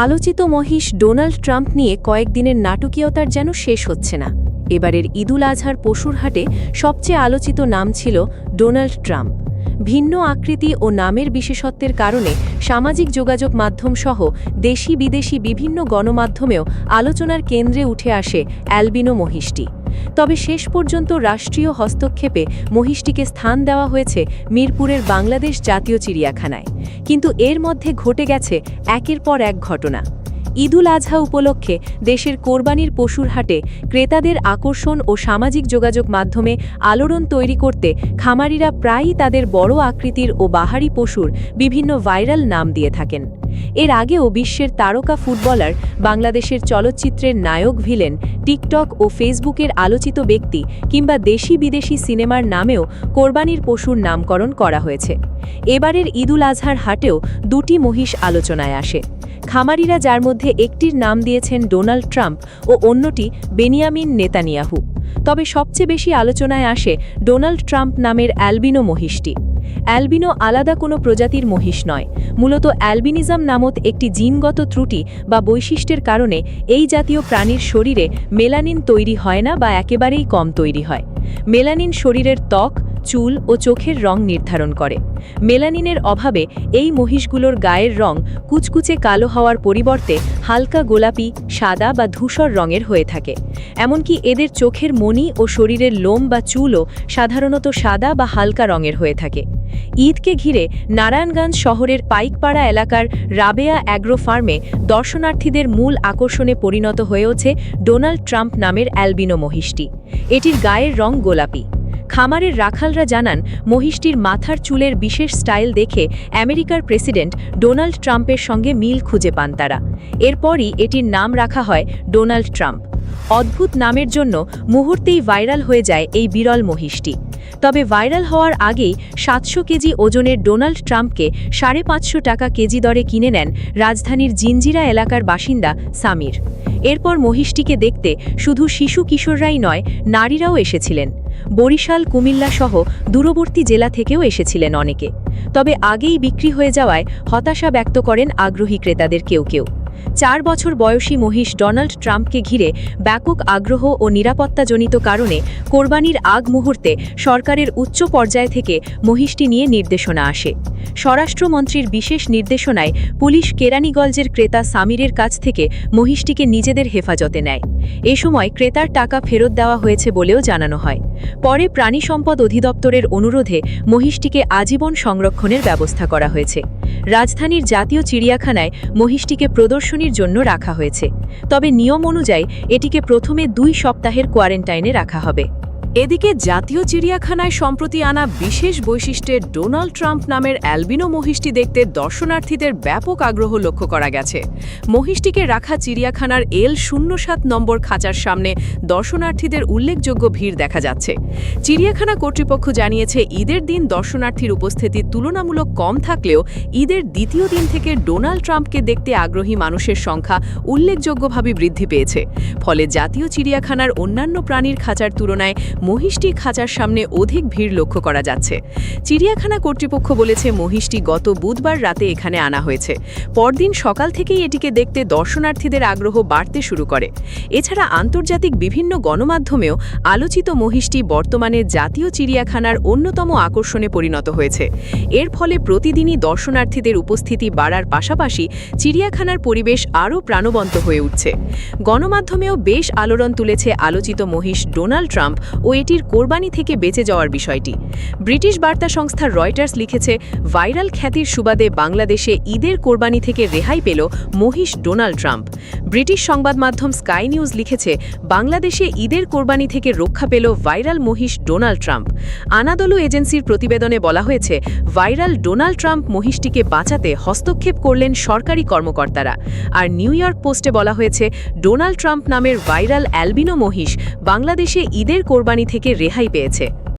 আলোচিত মহিষ Donald Trump নিয়ে কয়েকদিনের নাটকীয়তার যেন শেষ হচ্ছে না। এবারের ঈদুল আজহার পশুর হাটে সবচেয়ে আলোচিত নাম ছিল ডোনাল্ড ট্রাম্প। ভিন্ন আকৃতি ও নামের বিশেষত্বের কারণে সামাজিক যোগাযোগ মাধ্যম সহ দেশি বিদেশি বিভিন্ন গণমাধ্যমেও আলোচনার কেন্দ্রে উঠে আসে অ্যালবিনো মহিষটি। তবে শেষ পর্যন্ত রাষ্ট্রীয় হস্তক্ষেপে মহিষটিকে স্থান দেওয়া হয়েছে মিরপুরের বাংলাদেশ জাতীয় চিড়িয়াখানায়। কিন্তু এর মধ্যে ঘটে গেছে একের পর এক ঘটনা। ঈদুল আজহা উপলক্ষে দেশের কোরবানির পশুর হাটে ক্রেতাদের আকর্ষণ ও সামাজিক যোগাযোগ মাধ্যমে আলোড়ন তৈরি করতে খামারিরা প্রায়ই তাদের বড় আকৃতির ও বাহারি পশুর বিভিন্ন ভাইরাল নাম দিয়ে থাকেন। এর আগেও বিশ্বের তারকা ফুটবলার, বাংলাদেশের চলচ্চিত্রের নায়ক, ভিলেন, টিকটক ও ফেসবুকের আলোচিত ব্যক্তি কিংবা দেশি বিদেশি সিনেমার নামেও কোরবানির পশুর নামকরণ করা হয়েছে। এবারের ঈদুল আজহার হাটেও দুটি মহিষ আলোচনায় আসে। খামারিরা যার মধ্যে একটির নাম দিয়েছেন ডোনাল্ড ট্রাম্প ও অন্যটি বেনিয়ামিন নেতানিয়াহু। তবে সবচেয়ে বেশি আলোচনায় আসে ডোনাল্ড ট্রাম্প নামের অ্যালবিনো মহিষটি। অ্যালবিনো আলাদা কোনো প্রজাতির মহিষ নয়, মূলত অ্যালবিনিজম নামক একটি জিনগত ত্রুটি বা বৈশিষ্ট্যের কারণে এই জাতীয় প্রাণীর শরীরে মেলানিন তৈরি হয় না বা একেবারেই কম তৈরি হয়। মেলানিন শরীরের ত্বক, চুল ও চোখের রং নির্ধারণ করে। মেলানিনের অভাবে এই মহিষগুলোর গায়ের রং কুচকুচে কালো হওয়ার পরিবর্তে হালকা গোলাপি, সাদা বা ধূসর রঙের হয়ে থাকে। এমনকি এদের চোখের মণি ও শরীরের লোম বা চুলও সাধারণত সাদা বা হালকা রঙের হয়ে থাকে। ঈদকে ঘিরে নারায়ণগঞ্জ শহরের পাইকপাড়া এলাকার রাবেয়া অ্যাগ্রো ফার্মে দর্শনার্থীদের মূল আকর্ষণে পরিণত হয়েছে ডোনাল্ড ট্রাম্প নামের অ্যালবিনো মহিষটি। এটির গায়ের রং গোলাপি। খামারের রাখালরা জানান, মহিষটির মাথার চুলের বিশেষ স্টাইল দেখে আমেরিকার প্রেসিডেন্ট ডোনাল্ড ট্রাম্পের সঙ্গে মিল খুঁজে পান তারা। এরপরই এটির নাম রাখা হয় ডোনাল্ড ট্রাম্প। অদ্ভুত নামের জন্য মুহূর্তেই ভাইরাল হয়ে যায় এই বিরল মহিষটি। তবে ভাইরাল হওয়ার আগেই 700 কেজি ওজনের ডোনাল্ড ট্রাম্পকে 550 টাকা কেজি দরে কিনে নেন রাজধানীর জিঞ্জিরা এলাকার বাসিন্দা সামির। এরপর মহিষটিকে দেখতে শুধু শিশু কিশোররাই নয়, নারীরাও এসেছিলেন। বরিশাল, কুমিল্লা সহ দূরবর্তী জেলা থেকেও এসেছিলেন অনেকে। তবে আগেই বিক্রি হয়ে যাওয়ায় হতাশা ব্যক্ত করেন আগ্রহী ক্রেতাদের কেউ কেউ। 4 বছর বয়সী মহিষ ডোনাল্ড ট্রাম্পকে ঘিরে ব্যাপক আগ্রহ ও নিরাপত্তাজনিত কারণে কোরবানির আগ মুহূর্তে সরকারের উচ্চ পর্যায় থেকে মহিষটি নিয়ে নির্দেশনা আসে। স্বরাষ্ট্রমন্ত্রীর বিশেষ নির্দেশনায় পুলিশ কেরানীগঞ্জের ক্রেতা সামিরের কাছ থেকে মহিষটিকে নিজেদের হেফাজতে নেয়। এ সময় ক্রেতার টাকা ফেরত দেওয়া হয়েছে বলেও জানানো হয়। পরে প্রাণী সম্পদ অধিদপ্তরের অনুরোধে মহিষটিকে আজীবন সংরক্ষণের ব্যবস্থা করা হয়েছে। রাজধানীর জাতীয় চিড়িয়াখানায় মহিষটিকে প্রদর্শনীর জন্য রাখা হয়েছে। তবে নিয়ম অনুযায়ী এটিকে প্রথমে 2 সপ্তাহের কোয়ারেন্টাইনে রাখা হবে। এদিকে জাতীয় চিড়িয়াখানায় সম্প্রতি আনা বিশেষ বৈশিষ্ট্যের ডোনাল্ড ট্রাম্প নামের অ্যালবিনো মহিষটি দেখতে দর্শনার্থীদের ব্যাপক আগ্রহ লক্ষ্য করা গেছে। মহিষটিকে রাখা চিড়িয়াখানার L07 নম্বর খাঁচার সামনে দর্শনার্থীদের উল্লেখযোগ্য ভিড় দেখা যাচ্ছে। চিড়িয়াখানা কর্তৃপক্ষ জানিয়েছে, ঈদের দিন দর্শনার্থীর উপস্থিতি তুলনামূলক কম থাকলেও ঈদের দ্বিতীয় দিন থেকে ডোনাল্ড ট্রাম্পকে দেখতে আগ্রহী মানুষের সংখ্যা উল্লেখযোগ্যভাবে বৃদ্ধি পেয়েছে। ফলে জাতীয় চিড়িয়াখানার অন্যান্য প্রাণীর খাঁচার তুলনায় মহিষটি খাঁচার সামনে অধিক ভিড় লক্ষ্য করা যাচ্ছে। চিড়িয়াখানা কর্তৃপক্ষ বলেছে, মহিষটি গত বুধবার রাতে এখানে আনা হয়েছে। পরদিন সকাল থেকেই এটিকে দেখতে দর্শনার্থীদের আগ্রহ বাড়তে শুরু করে। এছাড়া আন্তর্জাতিক বিভিন্ন গণমাধ্যমেও আলোচিত মহিষটি বর্তমানে জাতীয় চিড়িয়াখানার অন্যতম আকর্ষণে পরিণত হয়েছে। এর ফলে প্রতিদিনই দর্শনার্থীদের উপস্থিতি বাড়ার পাশাপাশি চিড়িয়াখানার পরিবেশ আরও প্রাণবন্ত হয়ে উঠছে। গণমাধ্যমেও বেশ আলোড়ন তুলেছে আলোচিত মহিষ ডোনাল্ড ট্রাম্প ও এটির কোরবানি থেকে বেঁচে যাওয়ার বিষয়টি। ব্রিটিশ বার্তা সংস্থা রয়টার্স লিখেছে, ভাইরাল খ্যাতির সুবাদে বাংলাদেশে ঈদের কোরবানি থেকে রেহাই পেল মহিষ ডোনাল্ড ট্রাম্প। ব্রিটিশ সংবাদ মাধ্যম স্কাই নিউজ লিখেছে, বাংলাদেশে ঈদের কোরবানি থেকে রক্ষা পেল ভাইরাল মহিষ ডোনাল্ড ট্রাম্প। আনাদলু এজেন্সির প্রতিবেদনে বলা হয়েছে, ভাইরাল ডোনাল্ড ট্রাম্প মহিষটিকে বাঁচাতে হস্তক্ষেপ করলেন সরকারি কর্মকর্তারা। আর নিউ ইয়র্ক পোস্টে বলা হয়েছে, ডোনাল্ড ট্রাম্প নামের ভাইরাল অ্যালবিনো মহিষ বাংলাদেশে ঈদের কোরবানি থেকে রেহাই পেয়েছে।